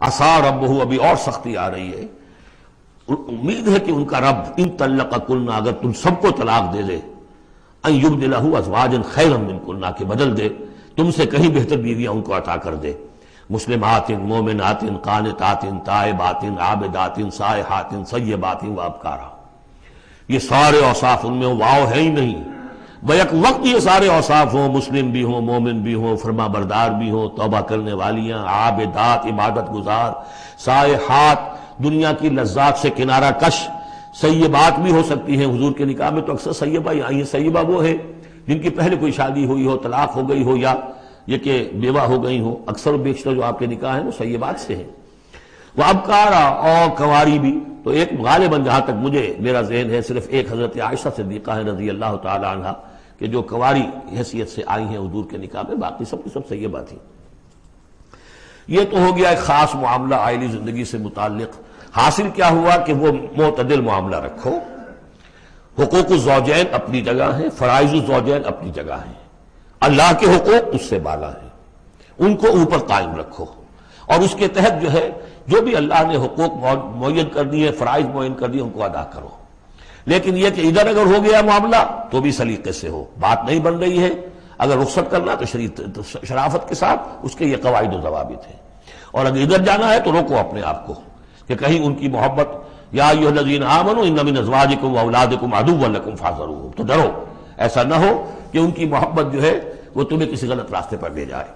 عسا ربہ، ابھی اور سختی آ رہی ہے، امید ہے کہ ان کا رب ان طلقکن، اگر تم سب کو طلاق دے دے، ان یبدلہ ازواجا خیرا منکن، کہ بدل دے تم سے کہیں بہتر بیویاں ان کو عطا کر دے، مسلمات مومنات قانتات تائبات عابدات سائحات ثیبات وابکارا۔ یہ سارے اوصاف ان میں واو ہے ہی نہیں، بیک وقت یہ سارے اوصاف ہوں، مسلم بھی ہوں، مومن بھی ہوں، فرما بردار بھی ہوں، توبہ کرنے والیاں، عابدات عبادت گزار، سائحات دنیا کی لذات سے کنارہ کش، سیبات بھی ہو سکتی ہیں۔ حضور کے نکاح میں تو اکثر سیبہ ہی آئی ہیں۔ سیبہ وہ ہے جن کی پہلے کوئی شادی ہوئی ہو، طلاق ہو گئی ہو، یا یہ کہ بیوہ ہو گئی ہو۔ اکثر و بیشتر جو آپ کے نکاح ہیں وہ سیبات سے ہیں۔ وہ ابکارا، اور کنواری بھی، تو ایک غالباً جہاں تک مجھے میرا ذہن ہے صرف ایک حضرت عائشہ صدیقہ ہے رضی اللہ تعالی عنہ کہ جو کنواری حیثیت سے آئی ہیں حضور کے نکاح میں، باقی سب کی سب سیبات تھیں۔ یہ تو ہو گیا ایک خاص معاملہ عائلی زندگی سے متعلق۔ حاصل کیا ہوا کہ وہ معتدل معاملہ رکھو، حقوق الزوجین اپنی جگہ ہیں، فرائض الزوجین اپنی جگہ ہیں، اللہ کے حقوق اس سے بالا ہیں، ان کو اوپر قائم رکھو، اور اس کے تحت جو ہے جو بھی اللہ نے حقوق معین کر دیے، فرائض معین کر دیے، ان کو ادا کرو۔ لیکن یہ کہ ادھر اگر ہو گیا معاملہ تو بھی سلیقے سے ہو، بات نہیں بن رہی ہے، اگر رخصت کرنا تو شرافت کے ساتھ اس کے یہ قواعد و ضوابط ہیں، اور اگر ادھر جانا ہے تو روکو اپنے آپ کو کہ کہیں ان کی محبت، یا ایھا الذین آمنوا ان من ازواجکم واولادکم عدوا لکم فاحذروہم، تو ڈرو ایسا نہ ہو کہ ان کی محبت جو ہے وہ تمہیں کسی غلط راستے پر لے جائے۔